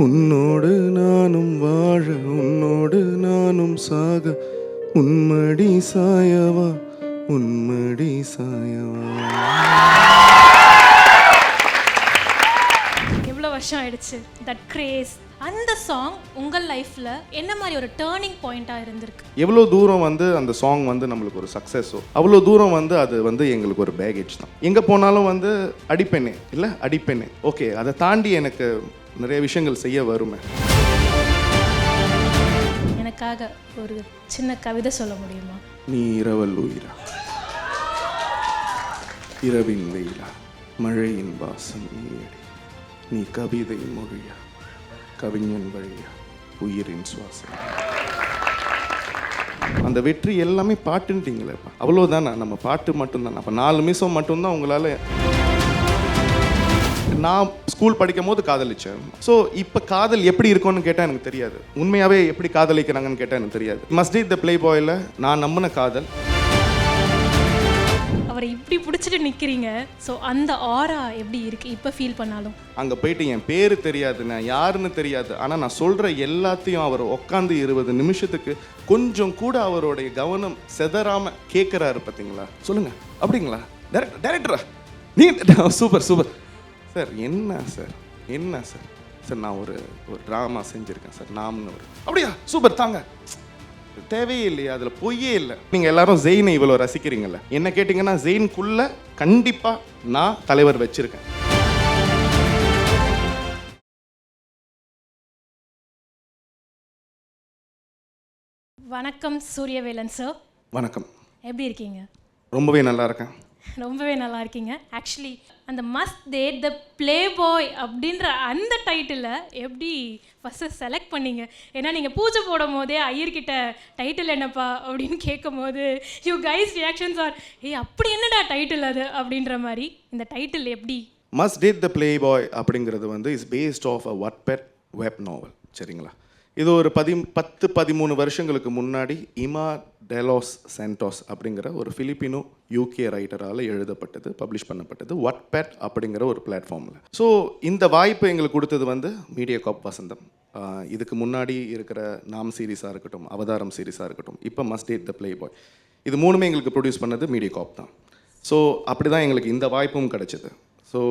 உன்னோடு நானும் வாழ உன்னோடு நானும் சாக உன்மடி சாயவா உன்மடி சாயவா. எவ்வளோ வருஷம் ஆயிடுச்சு தட் கிரேஸ். அந்த சாங் உங்கள் லைஃப்பில் என்ன மாதிரி ஒரு டேர்னிங் பாயிண்ட்டாக இருந்திருக்கு? எவ்வளோ தூரம் வந்து அந்த சாங் வந்து நம்மளுக்கு ஒரு சக்ஸஸோ அவ்வளோ தூரம் வந்து அது வந்து எங்களுக்கு ஒரு பேகேஜ் தான். எங்கே போனாலும் வந்து அடிப்பெண்ணே இல்லை அடிப்பெண்ணே ஓகே, அதை தாண்டி எனக்கு நிறைய விஷயங்கள் செய்ய வருமே. எனக்காக ஒரு சின்ன கவிதை சொல்ல முடியுமா? நீ இரவல் உயிரா, இரவின் வெயிலா, மழையின் வாசம் நீயடி, நீ கவிதை மொழியா, கவிஞன் வழியா, உயிரின் சுவாசம். அந்த வெற்றி எல்லாமே பாட்டுன்ட்டீங்களேப்பா, அவ்வளோதானே. நம்ம பாட்டு மட்டும்தான். அப்போ 4 நிமிஷம் மட்டும்தான் உங்களால். நான் ஸ்கூல் படிக்கும் போது காதலிச்சேன். ஸோ இப்போ காதல் எப்படி இருக்கும்னு கேட்டால் எனக்கு தெரியாது. உண்மையாகவே எப்படி காதலிக்கிறாங்கன்னு கேட்டால் எனக்கு தெரியாது. Must date the play boil நான் நம்பின காதல். அவரை இப்படி பிடிச்சிட்டு நிற்கிறீங்க. ஸோ அந்த ஆரா எப்படி இருக்குது இப்போ ஃபீல் பண்ணாலும்? அங்கே போயிட்டு என் பேர் தெரியாது, நான் யாருன்னு தெரியாது. ஆனால் நான் சொல்கிற எல்லாத்தையும் அவர் உட்காந்து 20 நிமிஷத்துக்கு கொஞ்சம் கூட அவருடைய கவனம் செதறாமல் கேட்குறாரு. பார்த்தீங்களா? சொல்லுங்கள். அப்படிங்களா டேரக்டரா? நீ சூப்பர் சூப்பர் சார். என்ன சார் என்ன சார் சார் நான் ஒரு ட்ராமா செஞ்சுருக்கேன் சார், நாம்னு ஒரு. அப்படியா? சூப்பர் தாங்க. தேவையே இல்லையா? அதில் பொய்யே இல்லை. நீங்கள் எல்லாரும் ஜெயினை இவ்வளோ ரசிக்கிறீங்கல்ல, என்ன கேட்டிங்கன்னா ஜெயின்குள்ளே கண்டிப்பாக நான் தலைவர் வச்சுருக்கேன். வணக்கம் சூரியவேலன் சார். வணக்கம். எப்படி இருக்கீங்க? ரொம்பவே நல்லா இருக்கேன். ரொம்பவே நல்லா இருக்கீங்க. ஆக்சுவலி அந்த must date the play boy அப்படின்ற அந்த டைட்டிலை எப்படி ஃபஸ்ட்டு செலக்ட் பண்ணீங்க? ஏன்னா நீங்கள் பூஜை போடும் போதே ஐயர்கிட்ட டைட்டில் என்னப்பா அப்படின்னு கேட்கும் போது யூ கைஸ் ரியாக்ஷன்ஸ் ஆர் அப்படி என்னடா டைட்டில் அது அப்படின்ற மாதிரி. இந்த டைட்டில் எப்படி? Must date the playboy அப்படிங்கிறது வந்து is based of a Wattpad web novel. சரிங்களா? இது ஒரு 10-13 வருஷங்களுக்கு முன்னாடி இமா டெலாஸ் சாண்டோஸ் அப்படிங்கிற ஒரு ஃபிலிப்பினோ யூகே ரைட்டரால் எழுதப்பட்டது, பப்ளிஷ் பண்ணப்பட்டது வாட்பேட் அப்படிங்கிற ஒரு பிளாட்ஃபார்மில். ஸோ இந்த வாய்ப்பு எங்களுக்கு கொடுத்தது வந்து மீடியாகார்ப் வசந்தம். இதுக்கு முன்னாடி இருக்கிற நாம் சீரீஸாக இருக்கட்டும், அவதாரம் சீரீஸாக இருக்கட்டும், இப்போ must date the play boy, இது மூணுமே எங்களுக்கு ப்ரொடியூஸ் பண்ணது மீடியாகார்ப் தான். ஸோ அப்படி தான் எங்களுக்கு இந்த வாய்ப்பும் கிடச்சிது. ஸோ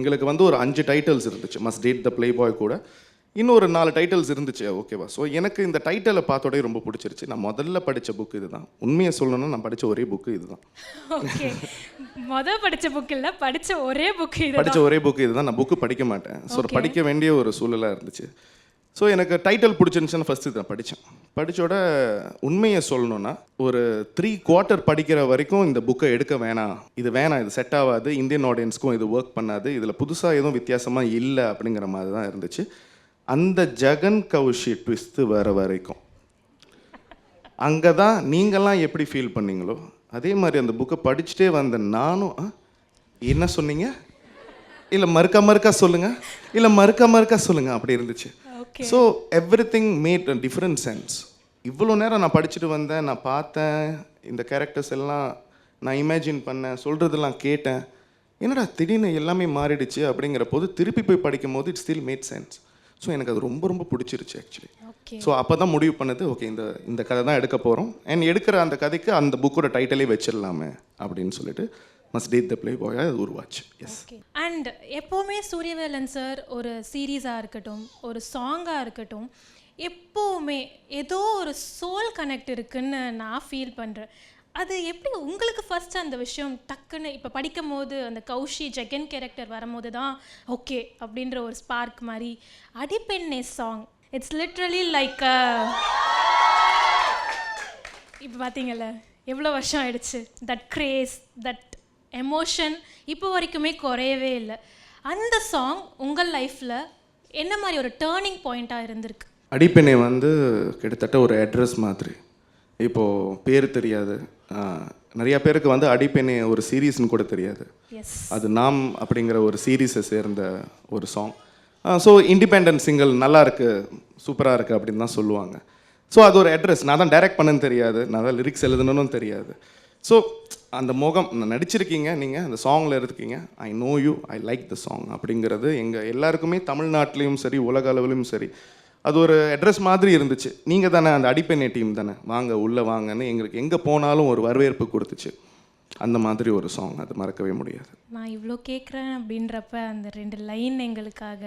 எங்களுக்கு வந்து ஒரு 5 டைட்டில்ஸ் இருந்துச்சு must date the play boy கூட. இன்னொரு 4 டைட்டில்ஸ் இருந்துச்சு. ஓகேவா? ஸோ எனக்கு இந்த டைட்டிலை பார்த்தோடே ரொம்ப பிடிச்சிருச்சு. நான் முதல்ல படித்த புக்கு இதுதான். உண்மையை சொல்லணும்னா நான் படித்த ஒரே புக்கு இதுதான். ஓகே, படித்த புக்கு இல்லை, படித்த ஒரே புக்கு இதுதான். நான் புக்கு படிக்க மாட்டேன். ஸோ படிக்க வேண்டிய ஒரு சூழலாக இருந்துச்சு. ஸோ எனக்கு டைட்டில் பிடிச்சிருந்துச்சுன்னு ஃபஸ்ட்டு இதை படித்தேன். படித்தோட உண்மையை சொல்லணுன்னா ஒரு 3/4 படிக்கிற வரைக்கும் இந்த புக்கை எடுக்க வேணாம், இது செட் ஆகாது, இந்தியன் ஆடியன்ஸ்க்கும் இது ஒர்க் பண்ணாது, இதில் புதுசாக எதுவும் வித்தியாசமாக இல்லை அப்படிங்கிற மாதிரி தான் இருந்துச்சு. அந்த ஜெகன் கௌஷி ட்விஸ்ட்டு வர வரைக்கும் அங்கே தான் நீங்கள்லாம் எப்படி ஃபீல் பண்ணீங்களோ அதே மாதிரி அந்த புக்கை படிச்சுட்டே வந்த நானும் என்ன சொன்னீங்க, இல்லை மறுக்கா சொல்லுங்கள் அப்படி இருந்துச்சு. So everything made a different sense. இவ்வளோ நேரம் நான் படிச்சுட்டு வந்தேன், நான் பார்த்தேன், இந்த கேரக்டர்ஸ் எல்லாம் நான் இமேஜின் பண்ணேன், சொல்கிறதெல்லாம் கேட்டேன். என்னடா திடீர்னு எல்லாமே மாறிடுச்சு அப்படிங்கிற போது திருப்பி போய் படிக்கும் போது it still made sense. So எனக்கு அது ரொம்ப ரொம்ப பிடிச்சிருச்சு ஆக்சுவலி. ஸோ அப்போ தான் முடிவு பண்ணது, ஓகே இந்த கதை தான் எடுக்க போகிறோம், அண்ட் எடுக்கிற அந்த கதைக்கு அந்த புக்கோட டைட்டிலே வச்சிடலாமே அப்படின்னு சொல்லிட்டு must date the play boy அது உருவாச்சு. எஸ். அண்ட் எப்போவுமே சூரியவேலன் சார் ஒரு சீரீஸாக இருக்கட்டும், ஒரு சாங்காக இருக்கட்டும், எப்போவுமே ஏதோ ஒரு சோல் கனெக்ட் இருக்குன்னு நான் ஃபீல் பண்ணுறேன். அது எப்படி உங்களுக்கு ஃபர்ஸ்ட் அந்த விஷயம் டக்குன்னு இப்போ படிக்கும் போது அந்த கௌஷி ஜெகன் கேரக்டர் வரும்போது தான் ஓகே அப்படின்ற ஒரு ஸ்பார்க் மாதிரி? அடிப்பெண்ணே சாங் இட்ஸ் லிட்ரலி லைக் இப்போ பார்த்தீங்கல்ல எவ்வளோ வருஷம் ஆயிடுச்சு. தட் கிரேஸ், தட் எமோஷன் இப்போ வரைக்குமே குறையவே இல்லை. அந்த சாங் உங்கள் லைஃப்பில் என்ன மாதிரி ஒரு டேர்னிங் பாயிண்ட்டாக இருந்திருக்கு? அடிப்பெண்ணே வந்து கிட்டத்தட்ட ஒரு அட்ரஸ் மாதிரி. இப்போது பேர் தெரியாது, நிறையா பேருக்கு வந்து அடிப்பெண்ணே ஒரு சீரீஸ்னு கூட தெரியாது. அது நாம் அப்படிங்கிற ஒரு சீரீஸை சேர்ந்த ஒரு சாங். ஸோ இண்டிபெண்டன்ட் சிங்கிள் நல்லா இருக்குது, சூப்பராக இருக்குது அப்படின்னு தான் சொல்லுவாங்க. ஸோ அது ஒரு அட்ரஸ். நான் தான் டைரக்ட் பண்ணன்னு தெரியாது, நான் தான் லிரிக்ஸ் எழுதணும்னு தெரியாது. ஸோ அந்த முகம் நடிச்சிருக்கீங்க, நீங்கள் அந்த சாங்கில் இருக்கீங்க, I know you, I like the song அப்படிங்கிறது எங்கள் எல்லாருக்குமே தமிழ்நாட்டிலையும் சரி உலக அளவிலும் சரி அது ஒரு அட்ரஸ் மாதிரி இருந்துச்சு. நீங்கள் தானே அந்த அடிப்பெண்ணை டீம் தானே, வாங்க உள்ளே வாங்கன்னு எங்களுக்கு எங்கே போனாலும் ஒரு வரவேற்பு கொடுத்துச்சு. அந்த மாதிரி ஒரு சாங், அது மறக்கவே முடியாது. நான் இவ்வளோ கேட்குறேன் அப்படின்றப்ப அந்த 2 லைன் எங்களுக்காக.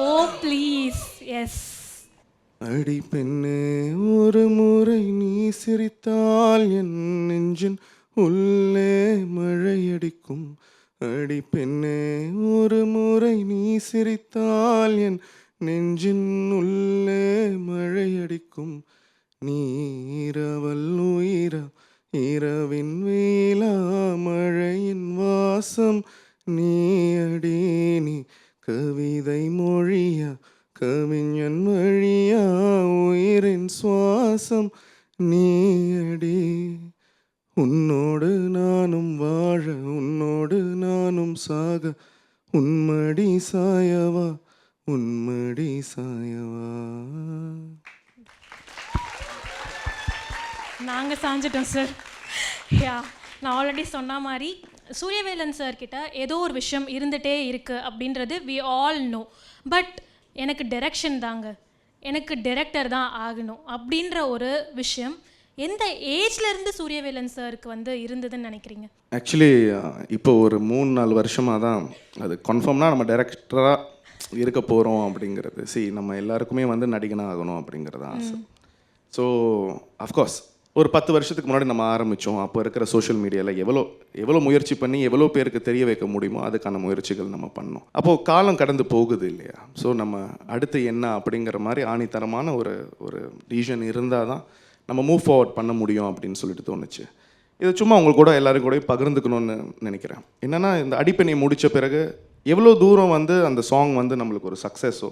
ஓ ப்ளீஸ். எஸ். அடி பெண்ணே ஒரு முறை நீ சிரித்தால் என் நெஞ்சின் உள்ளே மழையடிக்கும். அடி பெண்ணே ஒரு முறை நீ சிரித்தால் என் நெஞ்சின் உள்ளே மழையடிக்கும். நீரவல் உயிரா இரவின் வேளா மழையின் வாசம் நீ அடி. நீ கவிதை மொழியா கவிஞன் வழியா உயிரின் சுவாசம் நீ அடி. உன்னோடு நானும் வாழ உன்னோடு நானும் சாக உன்மடி சாயவா உன்மடி சாயவா. நாங்கள் சாஞ்சிட்டோம் சார். யா, நான் ஆல்ரெடி சொன்ன மாதிரி சூரியவேலன் சார் கிட்ட ஏதோ ஒரு விஷயம் இருந்துகிட்டே இருக்குது அப்படின்றது வி ஆல் நோ. பட் எனக்கு டைரக்ஷன் தாங்க, எனக்கு டைரக்டர் தான் ஆகணும் அப்படின்ற ஒரு விஷயம் எந்த ஏஜ்லேருந்து சூரியவேலன் சாருக்கு வந்து இருந்ததுன்னு நினைக்கிறீங்க? ஆக்சுவலி இப்போ ஒரு 3-4 வருஷமாக தான் அது கன்ஃபார்ம்னா நம்ம டைரக்டராக இருக்க போகிறோம் அப்படிங்கிறது. நம்ம எல்லாருக்குமே வந்து நடிகனாக ஆகணும் அப்படிங்கிறது ஆசை. ஸோ அஃப்கோர்ஸ் ஒரு 10 வருஷத்துக்கு முன்னாடி நம்ம ஆரம்பித்தோம். அப்போ இருக்கிற சோஷியல் மீடியாவில் எவ்வளோ முயற்சி பண்ணி எவ்வளோ பேருக்கு தெரிய வைக்க முடியுமோ அதுக்கான முயற்சிகள் நம்ம பண்ணோம். அப்போது காலம் கடந்து போகுது இல்லையா? ஸோ நம்ம அடுத்து என்ன அப்படிங்கிற மாதிரி ஆணித்தரமான ஒரு டிசிஷன் இருந்தால் தான் நம்ம மூவ் ஃபார்வர்ட் பண்ண முடியும் அப்படின்னு சொல்லிட்டு தோணுச்சு. இது சும்மா உங்களுக்கு கூட எல்லாரும் கூட பகிர்ந்துக்கணும்னு நினைக்கிறேன். என்னென்னா இந்த அடிப்பெண்ணை முடித்த பிறகு எவ்வளோ தூரம் வந்து அந்த சாங் வந்து நம்மளுக்கு ஒரு சக்ஸஸோ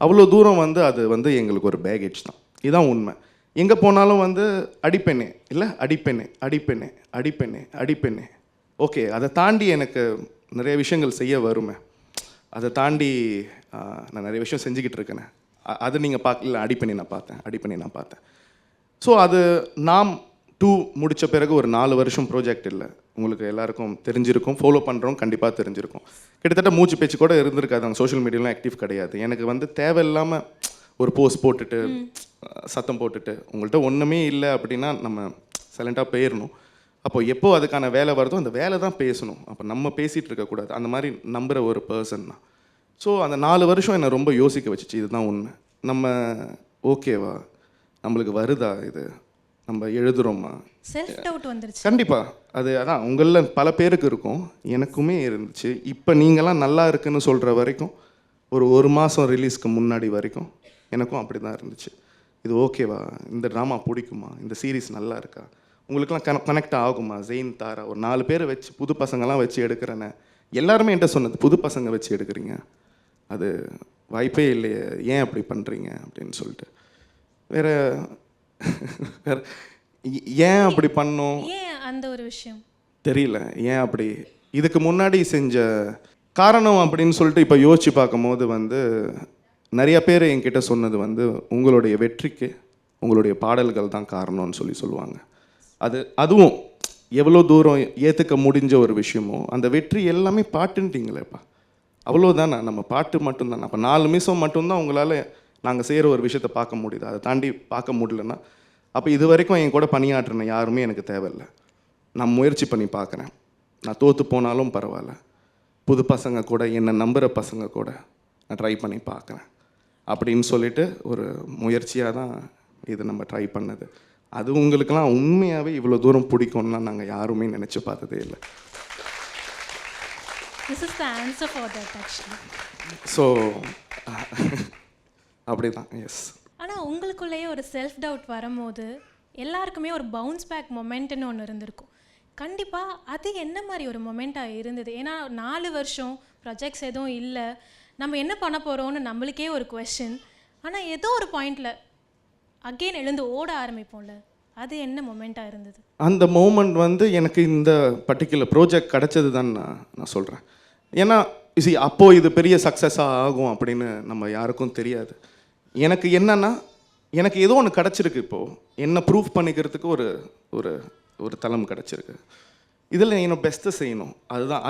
அவ்வளோ தூரம் வந்து அது வந்து எங்களுக்கு ஒரு பேகேஜ் தான். இதுதான் உண்மை. எங்கே போனாலும் வந்து அடிப்பெண்ணே இல்லை அடிப்பெண்ணே அடிப்பெண்ணே அடிப்பெண்ணே அடிப்பெண்ணே. ஓகே, அதை தாண்டி எனக்கு நிறைய விஷயங்கள் செய்ய வருமே. அதை தாண்டி நான் நிறைய விஷயம் செஞ்சுக்கிட்டு இருக்கேனே. அது நீங்கள் பார்க்கல, அடிப்பெண்ணை நான் பார்த்தேன். ஸோ அது நாம் 2 முடித்த பிறகு ஒரு 4 வருஷம் ப்ராஜெக்ட் இல்லை. உங்களுக்கு எல்லாருக்கும் தெரிஞ்சிருக்கும், ஃபாலோ பண்ணுறோம், கண்டிப்பாக தெரிஞ்சிருக்கும். கிட்டத்தட்ட மூச்சு பேச்சு கூட இருந்திருக்காது. அவங்க சோஷியல் மீடியாலாம் ஆக்டிவ் கிடையாது. எனக்கு வந்து தேவையில்லாமல் ஒரு போஸ்ட் போட்டுட்டு சத்தம் போட்டுட்டு உங்கள்கிட்ட ஒன்றுமே இல்லை அப்படின்னா நம்ம சைலண்ட்டாக போயிடணும். அப்போ எப்போ அதுக்கான வேலை வருதோ அந்த வேலை தான் பேசணும். அப்போ நம்ம பேசிகிட்டு இருக்கக்கூடாது. அந்த மாதிரி நம்புகிற ஒரு பர்சன் தான். ஸோ அந்த 4 வருஷம் என்னை ரொம்ப யோசிக்க வச்சுச்சு. இதுதான் உண்மை. நம்ம ஓகேவா, நம்மளுக்கு வருதா, இது நம்ம எழுதுகிறோமா, செல்ஃப் டவுட் வந்துருச்சு. கண்டிப்பாக அதான் உங்களில் பல பேருக்கு இருக்கும், எனக்குமே இருந்துச்சு. இப்போ நீங்களாம் நல்லா இருக்குன்னு சொல்கிற வரைக்கும் ஒரு மாதம் ரிலீஸ்க்கு முன்னாடி வரைக்கும் எனக்கும் அப்படி தான் இருந்துச்சு. இது ஓகேவா, இந்த ட்ராமா பிடிக்குமா, இந்த சீரீஸ் நல்லா இருக்கா, உங்களுக்குலாம் கனெக்ட் ஆகுமா, ஜெயின் தாரா ஒரு 4 பேரை வச்சு புது பசங்கள்லாம் வச்சு எடுக்கிறேன்னு எல்லாருமே என்கிட்ட சொன்னது. புது பசங்க வச்சு எடுக்கிறீங்க, அது வாய்ப்பே இல்லையே, ஏன் அப்படி பண்ணுறீங்க அப்படின்னு சொல்லிட்டு. வேற ஏன் அப்படி பண்ணோம், ஏன் அந்த ஒரு விஷயம் தெரியல. ஏன் அப்படி இதுக்கு முன்னாடி செஞ்ச காரணம் அப்படின்னு சொல்லிட்டு இப்போ யோசிச்சு பார்க்கும்போது வந்து நிறைய பேர் என்கிட்ட சொன்னது வந்து உங்களுடைய வெற்றிக்கு உங்களுடைய பாடல்கள் தான் காரணம்னு சொல்லுவாங்க. அதுவும் எவ்வளோ தூரம் ஏற்றுக்க முடிஞ்ச ஒரு விஷயமோ அந்த வெற்றி எல்லாமே பாட்டுன்ட்டிங்களேப்பா, அவ்வளோதானே, நம்ம பாட்டு மட்டும்தானே. அப்போ 4 நிமிஷம் மட்டும்தான் உங்களால் நாங்கள் செய்கிற ஒரு விஷயத்தை பார்க்க முடியுது. அதை தாண்டி பார்க்க முடியலன்னா அப்போ இது வரைக்கும் என் கூட பணியாற்றின யாருமே எனக்கு தேவையில்லை. நான் முயற்சி பண்ணி பார்க்குறேன். நான் தோற்று போனாலும் பரவாயில்ல, புது பசங்க கூட என்னை நம்புகிற பசங்க கூட நான் ட்ரை பண்ணி பார்க்குறேன் அப்படின்னு சொல்லிட்டு ஒரு முயற்சியாக தான் இது நம்ம ட்ரை பண்ணது. அது உங்களுக்கெல்லாம் உண்மையாகவே இவ்வளோ தூரம் பிடிக்கும்லாம் நாங்கள் யாருமே நினச்சி பார்த்ததே இல்லை. This is the answer for that actually. So அப்படி தான். எஸ். ஆனால் உங்களுக்குள்ளேயே ஒரு செல்ஃப் டவுட் வரும்போது எல்லாருக்குமே ஒரு பவுன்ஸ் பேக் மொமெண்ட்னு ஒன்று இருந்திருக்கும். கண்டிப்பாக அது என்ன மாதிரி ஒரு மொமெண்ட்டாக இருந்தது? ஏன்னா 4 வருஷம் ப்ராஜெக்ட்ஸ் எதுவும் இல்லை, நம்ம என்ன பண்ண போகிறோம்னு நம்மளுக்கே ஒரு கொஸ்டின். ஆனால் ஏதோ ஒரு பாயிண்டில் அகெயின் எழுந்து ஓட ஆரம்பிப்போம்ல, அது என்ன மொமெண்ட்டாக இருந்தது? அந்த மோமெண்ட் வந்து எனக்கு இந்த பர்டிகுலர் ப்ராஜெக்ட் கிடச்சது தான் நான் சொல்கிறேன். ஏன்னா அப்போது இது பெரிய சக்ஸஸாக ஆகும் அப்படின்னு நம்ம யாருக்கும் தெரியாது. எனக்கு என்னன்னா, எனக்கு ஏதோ ஒன்று கிடச்சிருக்கு. இப்போது என்ன ப்ரூஃப் பண்ணிக்கிறதுக்கு ஒரு ஒரு தளம் கிடச்சிருக்கு. இதில் என்னோட பெஸ்ட்டை செய்யணும்,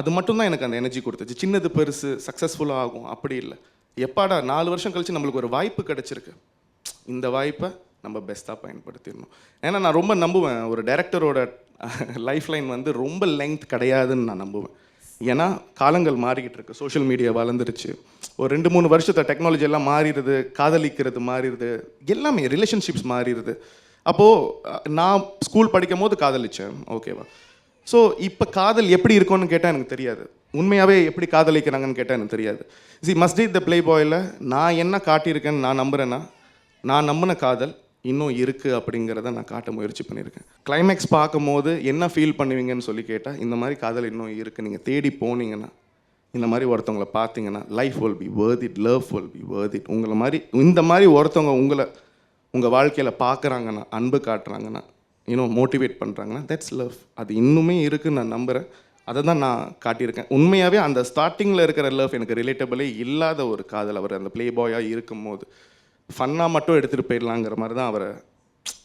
அது மட்டும்தான் எனக்கு அந்த எனர்ஜி கொடுத்துச்சு. சின்னது பெருசு சக்ஸஸ்ஃபுல்லாக ஆகும் அப்படி இல்லை. எப்பாடா 4 வருஷம் கழிச்சு நம்மளுக்கு ஒரு வாய்ப்பு கிடச்சிருக்கு, இந்த வாய்ப்பை நம்ம பெஸ்ட்டாக பயன்படுத்திடணும். ஏன்னா நான் ரொம்ப நம்புவேன், ஒரு டைரக்டரோட லைஃப் லைன் வந்து ரொம்ப லெங்க் கிடையாதுன்னு நான் நம்புவேன். ஏன்னா காலங்கள் மாறிக்கிட்டு இருக்கு, சோஷியல் மீடியா வளர்ந்துருச்சு, ஒரு 2-3 வருஷத்தை டெக்னாலஜி எல்லாம் மாறிடுது, காதலிக்கிறது மாறிடுது, எல்லாமே ரிலேஷன்ஷிப்ஸ் மாறிடுது. அப்போது நான் ஸ்கூல் படிக்கும் போது காதலித்தேன், ஓகேவா? ஸோ இப்போ காதல் எப்படி இருக்கும்னு கேட்டால் எனக்கு தெரியாது, உண்மையாகவே எப்படி காதலிக்கிறாங்கன்னு கேட்டால் எனக்கு தெரியாது. Must date the play boil நான் என்ன காட்டியிருக்கேன்னு நான் நம்புகிறேன்னா, நான் நம்பின காதல் இன்னும் இருக்குது அப்படிங்கிறத நான் காட்ட முயற்சி பண்ணியிருக்கேன். கிளைமேக்ஸ் பார்க்கும்போது என்ன ஃபீல் பண்ணுவீங்கன்னு சொல்லி கேட்டால், இந்த மாதிரி காதல் இன்னும் இருக்குது, நீங்கள் தேடி போனீங்கன்னா, இந்த மாதிரி ஒருத்தவங்களை பார்த்தீங்கன்னா, life will be worth it, love will be worth it. உங்களை மாதிரி இந்த மாதிரி ஒருத்தவங்க உங்கள் வாழ்க்கையில் பார்க்குறாங்கன்னா, அன்பு காட்டுறாங்கன்னா, இன்னும் மோட்டிவேட் பண்ணுறாங்கன்னா, தட்ஸ் லவ். அது இன்னுமே இருக்குதுன்னு நான் நம்புகிறேன். அதை தான் நான் காட்டியிருக்கேன். உண்மையாகவே அந்த ஸ்டார்டிங்கில் இருக்கிற லவ் எனக்கு ரிலேட்டபிளே இல்லாத ஒரு காதல். அவர் அந்த ப்ளே பாயாக இருக்கும்போது ஃபன்னாக மட்டும் எடுத்துகிட்டு போயிடலாங்கிற மாதிரி தான் அவரை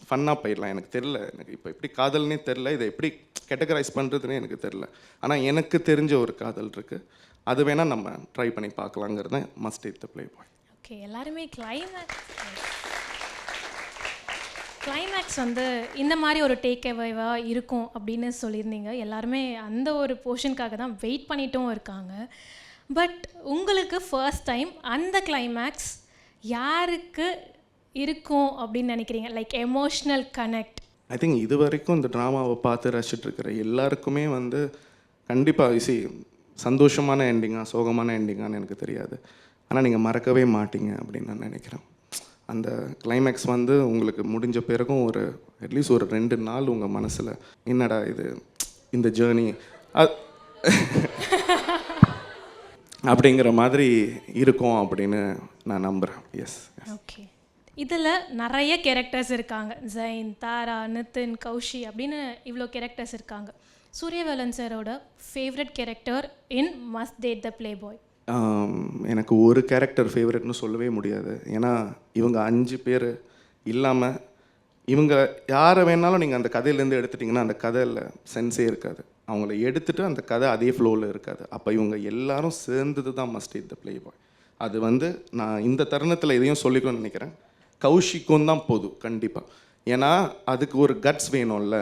ஃபன்னாக போயிடலாம். எனக்கு தெரில, எனக்கு இப்போ எப்படி காதல்னே தெரில, இதை எப்படி கேட்டகரைஸ் பண்ணுறதுனே எனக்கு தெரில. ஆனால் எனக்கு தெரிஞ்ச ஒரு காதல் இருக்குது, அது வேணால் நம்ம ட்ரை பண்ணி பார்க்கலாங்கிறது தான் must date the play boy. Okay, எல்லாருமே கிளைமேக்ஸ் வந்து இந்த மாதிரி ஒரு டேக் அவேவாக இருக்கும் அப்படின்னு சொல்லியிருந்தீங்க. எல்லாருமே அந்த ஒரு போர்ஷனுக்காக தான் வெயிட் பண்ணிட்டும் இருக்காங்க. பட் உங்களுக்கு ஃபர்ஸ்ட் டைம் அந்த கிளைமேக்ஸ் யாருக்கு இருக்கும் அப்படின்னு நினைக்கிறீங்க? Like emotional connect. I think இது வரைக்கும் இந்த ட்ராமாவை பார்த்து ரசிச்சுட்ருக்கிற எல்லாருக்குமே வந்து கண்டிப்பாக சந்தோஷமான எண்டிங்காக சோகமான எண்டிங்கான்னு எனக்கு தெரியாது, ஆனால் நீங்கள் மறக்கவே மாட்டீங்க அப்படின்னு நான் நினைக்கிறேன். அந்த கிளைமேக்ஸ் வந்து உங்களுக்கு முடிஞ்ச பிறகும் அட்லீஸ்ட் ஒரு 2 நாள் உங்கள் மனசில் என்னடா இது, இந்த ஜேர்னி அப்படிங்கிற மாதிரி இருக்கும் அப்படின்னு நான் நம்புகிறேன். எஸ். ஓகே, இதில் நிறைய கேரக்டர்ஸ் இருக்காங்க. ஜெயின், தாரா, நிதின், கௌஷி அப்படின்னு இவ்வளோ கேரக்டர்ஸ் இருக்காங்க. சூரியவேலன் சாரோட favourite character in must date the play boy? எனக்கு ஒரு கேரக்டர் ஃபேவரட்னு சொல்லவே முடியாது. ஏன்னா இவங்க 5 பேர் இல்லாமல் இவங்க யாரை வேணாலும் நீங்கள் அந்த கதையிலேருந்து எடுத்துட்டிங்கன்னா அந்த கதையில் சென்ஸே இருக்காது. அவங்கள எடுத்துகிட்டு அந்த கதை அதே ஃப்ளோவில் இருக்காது. அப்போ இவங்க எல்லாரும் சேர்ந்தது தான் must date the play boy. அது வந்து நான் இந்த தருணத்தில் இதையும் சொல்லிக்கணும்னு நினைக்கிறேன், கௌஷிக்கும் தான் போதும் கண்டிப்பாக. ஏன்னா அதுக்கு ஒரு கட்ஸ் வேணும்ல.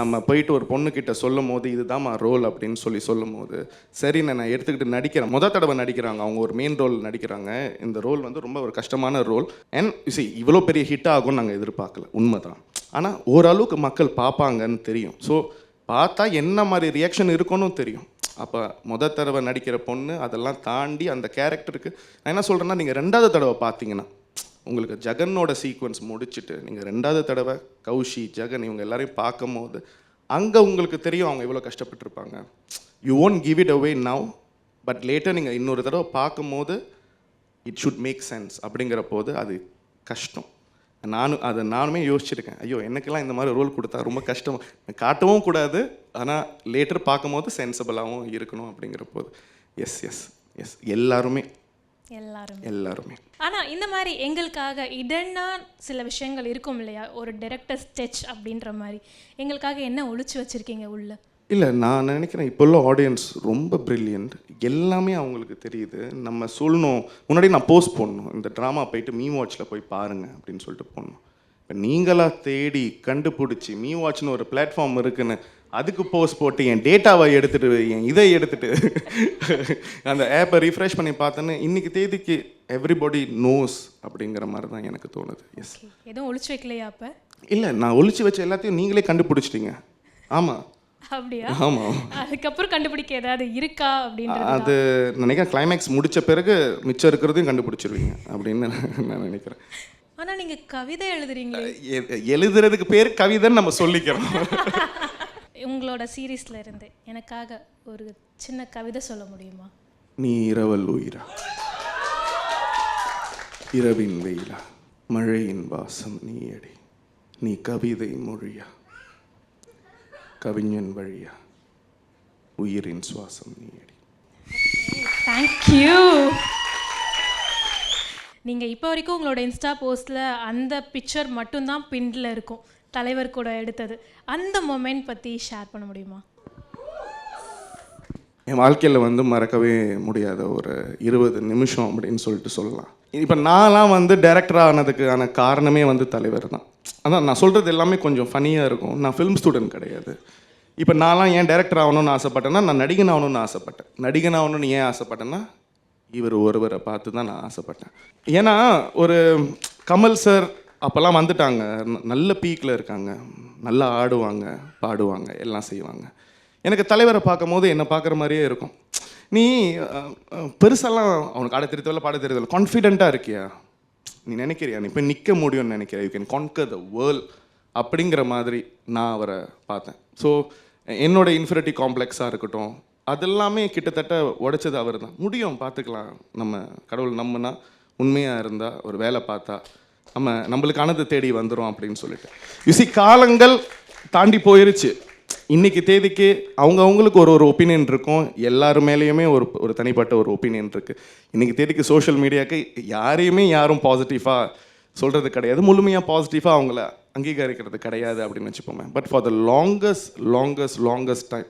நம்ம போயிட்டு ஒரு பொண்ணுக்கிட்ட சொல்லும் போது இதுதான் ரோல் அப்படின்னு சொல்லும் போது, சரி நான் எடுத்துக்கிட்டு நடிக்கிறேன். தடவை நடிக்கிறாங்க, அவங்க ஒரு மெயின் ரோல் நடிக்கிறாங்க. இந்த ரோல் வந்து ரொம்ப ஒரு கஷ்டமான ரோல். அண்ட் இவ்வளோ பெரிய ஹிட் ஆகும்னு நாங்கள் எதிர்பார்க்கல, உண்மைதான். ஆனால் ஓரளவுக்கு மக்கள் பார்ப்பாங்கன்னு தெரியும். ஸோ பார்த்தா என்ன மாதிரி ரியாக்ஷன் இருக்குன்னு தெரியும். அப்போ தடவை நடிக்கிற பொண்ணு அதெல்லாம் தாண்டி அந்த கேரக்டருக்கு நான் என்ன சொல்கிறேன்னா, நீங்கள் 2வது தடவை பார்த்தீங்கன்னா உங்களுக்கு ஜெகனோட சீக்வன்ஸ் முடிச்சுட்டு நீங்கள் 2வது தடவை கௌஷி, ஜெகன் இவங்க எல்லாரையும் பார்க்கும் போது அங்கே உங்களுக்கு தெரியும் அவங்க எவ்வளோ கஷ்டப்பட்டுருப்பாங்க. You won't give it away now, but later நீங்கள் இன்னொரு தடவை பார்க்கும்போது இட் ஷுட் மேக் சென்ஸ். அப்படிங்கிற போது அது கஷ்டம். நானுமே யோசிச்சிருக்கேன், ஐயோ எனக்கெல்லாம் இந்த மாதிரி ரோல் கொடுத்தா ரொம்ப கஷ்டம், காட்டவும் கூடாது, ஆனால் லேட்டர் பார்க்கும்போது சென்சிபிளாகவும் இருக்கணும் அப்படிங்கிற போது எஸ் எஸ் எஸ் எல்லாருமே. ஆனால் இந்த மாதிரி எங்களுக்காக இடன்னா சில விஷயங்கள் இருக்கும் இல்லையா, ஒரு டைரக்டர் ஸ்கெட்ச் அப்படின்ற மாதிரி எங்களுக்காக என்ன ஒளிச்சு வச்சுருக்கீங்க உள்ள? இல்லை, நான் நினைக்கிறேன் இப்போ உள்ள ஆடியன்ஸ் ரொம்ப ப்ரில்லியன்ட், எல்லாமே அவங்களுக்கு தெரியுது. நம்ம சொல்லணும், முன்னாடி நான் போஸ்ட் பண்ணணும், இந்த ட்ராமா போயிட்டு மீ வாட்சில் போய் பாருங்கள் அப்படின்னு சொல்லிட்டு போடணும். இப்போ நீங்களாக தேடி கண்டுபிடிச்சி மீ வாட்ச்னு ஒரு பிளாட்ஃபார்ம் இருக்குன்னு அதுக்கு போஸ்ட் போட்டு என் டேட்டாவை எடுத்துகிட்டு இதை எடுத்துகிட்டு அந்த ஆப்பை ரீஃப்ரெஷ் பண்ணி பார்த்தேன்னு இன்றைக்கி தேதிக்கு எவ்ரிபடி நோஸ் அப்படிங்கிற மாதிரி தான் எனக்கு தோணுது. எஸ். எதுவும் ஒளிச்சு வைக்கலையா அப்போ? இல்லை, நான் ஒளிச்சு வச்ச எல்லாத்தையும் நீங்களே கண்டுபிடிச்சிட்டிங்க. ஆமாம். அப்படியா? ஆமாம். அதுக்கப்புறம் கண்டுபிடிக்க ஏதாவது இருக்கா அப்படின்றது அது நினைக்கிறேன். கிளைமேக்ஸ் முடித்த பிறகு மிச்சம் இருக்கிறதையும் கண்டுபிடிச்சிருவீங்க அப்படின்னு நான் நினைக்கிறேன். ஆனால் நீங்கள் கவிதை எழுதுறீங்களே? எழுதுறதுக்கு பேர் கவிதைன்னு நம்ம சொல்லிக்கிறோம். உங்களோட சீரீஸ்ல இருந்து எனக்காக ஒரு சின்ன கவிதை சொல்ல முடியுமா? நீ இரவல் உயிரா, இரவின் வெயிலா, மழையின் வாசம் நீயடி, நீ கவிதை மொழியா, கவிஞன் வழியா, உயிரின் சுவாசம் நீயடி. தேங்க்யூ. நீங்கள் இப்போ வரைக்கும் உங்களோட இன்ஸ்டா போஸ்ட்டில் அந்த பிக்சர் மட்டும்தான் பின்னில் இருக்கும். தலைவர் கூட எடுத்தது, அந்த மொமெண்ட் பற்றி ஷேர் பண்ண முடியுமா? என் வாழ்க்கையில் வந்து மறக்கவே முடியாத ஒரு 20 நிமிஷம் அப்படின்னு சொல்லிட்டு சொல்லலாம். இப்போ நான்லாம் வந்து டைரக்டர் ஆனதுக்கான காரணமே வந்து தலைவர் தான். அதான் நான் சொல்கிறது எல்லாமே கொஞ்சம் ஃபனியாக இருக்கும். நான் ஃபிலிம் ஸ்டூடெண்ட் கிடையாது. இப்போ நான்லாம் ஏன் டைரக்டர் ஆகணும்னு ஆசைப்பட்டேன்னா, நான் நடிகன் ஆகணும்னு ஆசைப்பட்டேன். நடிகன் ஆகணும்னு ஏன் ஆசைப்பட்டேன்னா, இவர் ஒருவரை பார்த்து தான் நான் ஆசைப்பட்டேன். ஏன்னா ஒரு கமல் சார் அப்போல்லாம் வந்துட்டாங்க, நல்ல பீக்கில் இருக்காங்க, நல்லா ஆடுவாங்க, பாடுவாங்க, எல்லாம் செய்வாங்க. எனக்கு தலைவரை பார்க்கும்போது என்னை பார்க்குற மாதிரியே இருக்கும். நீ பெருசாலாம் அவனுக்கு ஆட தெரியல, பாட தெரியல, கான்ஃபிடென்ட்டாக இருக்கியா, நீ நினைக்கிறியா நீ போய் நிற்க முடியும்னு நினைக்கிறியா, you can conquer the world அப்படிங்கிற மாதிரி நான் அவரை பார்த்தேன். ஸோ என்னோட இன்ஃபினிட்டி காம்ப்ளெக்ஸாக இருக்கட்டும், அதெல்லாமே கிட்டத்தட்ட உடைச்சது அவர் தான். முடியும், பார்த்துக்கலாம், நம்ம கடவுள் நம்பினா, உண்மையாக இருந்தால், ஒரு வேலை பார்த்தா நம்மளுக்கானது தேடி வந்துடும் அப்படின்னு சொல்லிட்டு. யூசி காலங்கள் தாண்டி போயிருச்சு. இன்னைக்கு தேதிக்கு அவங்களுக்கு ஒரு ஒப்பீனியன் இருக்கும். எல்லாரு மேலேயுமே ஒரு தனிப்பட்ட ஒரு ஒப்பீனியன் இருக்குது. இன்னைக்கு தேதிக்கு சோஷியல் மீடியாவுக்கு யாரும் பாசிட்டிவாக சொல்கிறது கிடையாது, முழுமையாக பாசிட்டிவாக அவங்கள அங்கீகரிக்கிறது கிடையாது அப்படின்னு வச்சுப்போமே. But for the longest time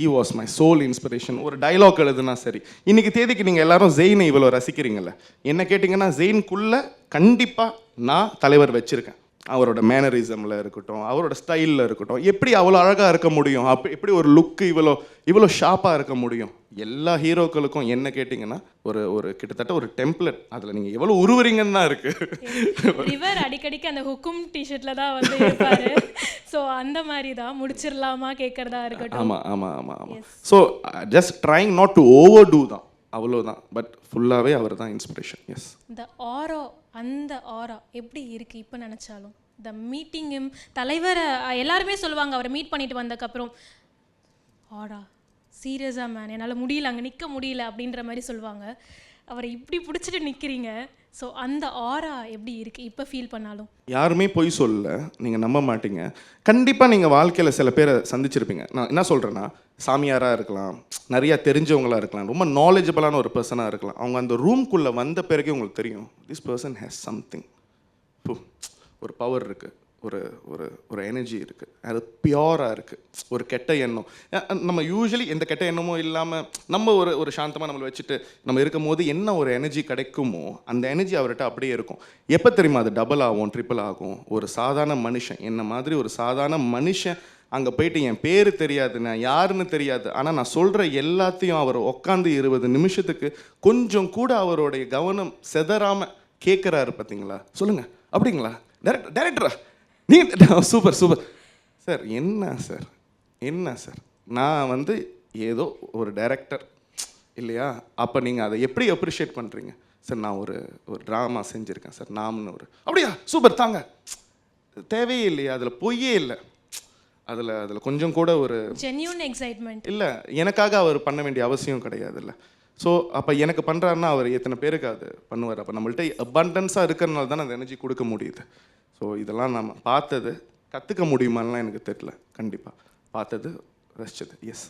he was my soul inspiration. ஒரு டைலாக் எழுதுனா சரி, இன்னைக்கு தேதிக்கு நீங்கள் எல்லாரும் ஜெயினை இவ்வளோ ரசிக்கிறீங்கல்ல, என்ன கேட்டிங்கன்னா ஜெயின்குள்ளே கண்டிப்பாக நான் தலைவர் வச்சுருக்கேன். அவரோட மேனரிசமில் இருக்கட்டும், அவரோட ஸ்டைலில் இருக்கட்டும், எப்படி அவ்வளோ அழகாக இருக்க முடியும், எப்படி ஒரு லுக்கு இவ்வளோ ஷார்ப்பாக இருக்க முடியும். எல்லா ஹீரோக்களுக்கும் என்ன கேட்டிங்கன்னா ஒரு கிட்டத்தட்ட ஒரு டெம்ப்ளேட், அதில் நீங்கள் எவ்வளோ உருவறீங்கன்னு தான் இருக்குது. ரிவர் அடிக்கடிக்கு அந்த ஹுக்கும் டிஷர்ட்டில் தான் வந்து இருப்பாரு. ஸோ அந்த மாதிரி தான் முடிச்சிடலாமா கேட்குறதா இருக்கட்டும். ஆமாம். So just trying not to overdo தான், அவ்வளோதான். பட் ஃபுல்லாகவே அவர் தான் இன்ஸ்பிரேஷன். எஸ், அந்த ஆரா எப்படி இருக்குது இப்போ நினச்சாலும்? த மீட்டிங்கும் தலைவரை எல்லாருமே சொல்லுவாங்க, அவரை மீட் பண்ணிட்டு வந்ததுக்கப்புறம், ஆரா சீரியஸாக மேன், என்னால் முடியல, அங்கே நிற்க முடியல அப்படின்ற மாதிரி சொல்லுவாங்க. அவரை இப்படி பிடிச்சிட்டு நிற்கிறீங்க. ஸோ அந்த ஆரா எப்படி இருக்குது இப்போ ஃபீல் பண்ணாலும்? யாருமே பொய் சொல்லல, நீங்கள் நம்ப மாட்டீங்க. கண்டிப்பாக நீங்கள் வாழ்க்கையில் சில பேரை சந்திச்சிருப்பீங்க. நான் என்ன சொல்கிறேன்னா, சாமியாராக இருக்கலாம், நிறையா தெரிஞ்சவங்களாக இருக்கலாம், ரொம்ப நாலேஜபிளான ஒரு பர்சனாக இருக்கலாம். அவங்க அந்த ரூம்குள்ளே வந்த பிறகு உங்களுக்கு தெரியும், திஸ் பர்சன் ஹேஸ் சம்திங், ஒரு பவர் இருக்குது, ஒரு எனர்ஜி இருக்குது, அது பியோராக இருக்குது. ஒரு கெட்ட எண்ணம், நம்ம யூஸ்வலி எந்த கெட்ட எண்ணமும் இல்லாமல் நம்ம ஒரு சாந்தமாக நம்மளை வச்சுட்டு நம்ம இருக்கும் போது என்ன ஒரு எனர்ஜி கிடைக்குமோ அந்த எனர்ஜி அவர்கிட்ட அப்படியே இருக்கும். எப்போ தெரியுமா அது டபுள் ஆகும், ட்ரிபிள் ஆகும்? ஒரு சாதாரண மனுஷன், என்ன மாதிரி ஒரு சாதாரண மனுஷன் அங்கே போயிட்டு என் பேர் தெரியாது, நான் யாருன்னு தெரியாது, ஆனால் நான் சொல்கிற எல்லாத்தையும் அவர் உட்காந்து 20 நிமிஷத்துக்கு கொஞ்சம் கூட அவருடைய கவனம் செதறாமல் கேட்குறாரு. பார்த்தீங்களா? சொல்லுங்கள், அப்படிங்களா டேரக்டரா நீ? Super sir. என்ன சார் நான் வந்து ஏதோ ஒரு டைரக்டர் இல்லையா? அப்போ நீங்கள் அதை எப்படி அப்ரிஷியேட் பண்ணுறீங்க சார்? நான் ஒரு ட்ராமா செஞ்சுருக்கேன் சார், நாம்னு அப்படியா, சூப்பர் தாங்க. தேவையே இல்லையா? அதில் பொய்யே இல்லை, அதில் கொஞ்சம் கூட ஒரு ஜென்யூன் எக்ஸைட்மெண்ட் இல்லை. எனக்காக அவர் பண்ண வேண்டிய அவசியம் கிடையாதுல்ல. ஸோ அப்போ எனக்கு பண்ணுறாருன்னா அவர் எத்தனை பேருக்கு அது பண்ணுவார்? அப்போ நம்மள்ட்ட அபண்டன்ஸாக இருக்கிறனால தான் அந்த எனர்ஜி கொடுக்க முடியுது. ஸோ இதெல்லாம் நம்ம பார்த்தது கற்றுக்க முடியுமான்லாம் எனக்கு தெரியல. கண்டிப்பாக பார்த்தது, ரசித்தது. எஸ்.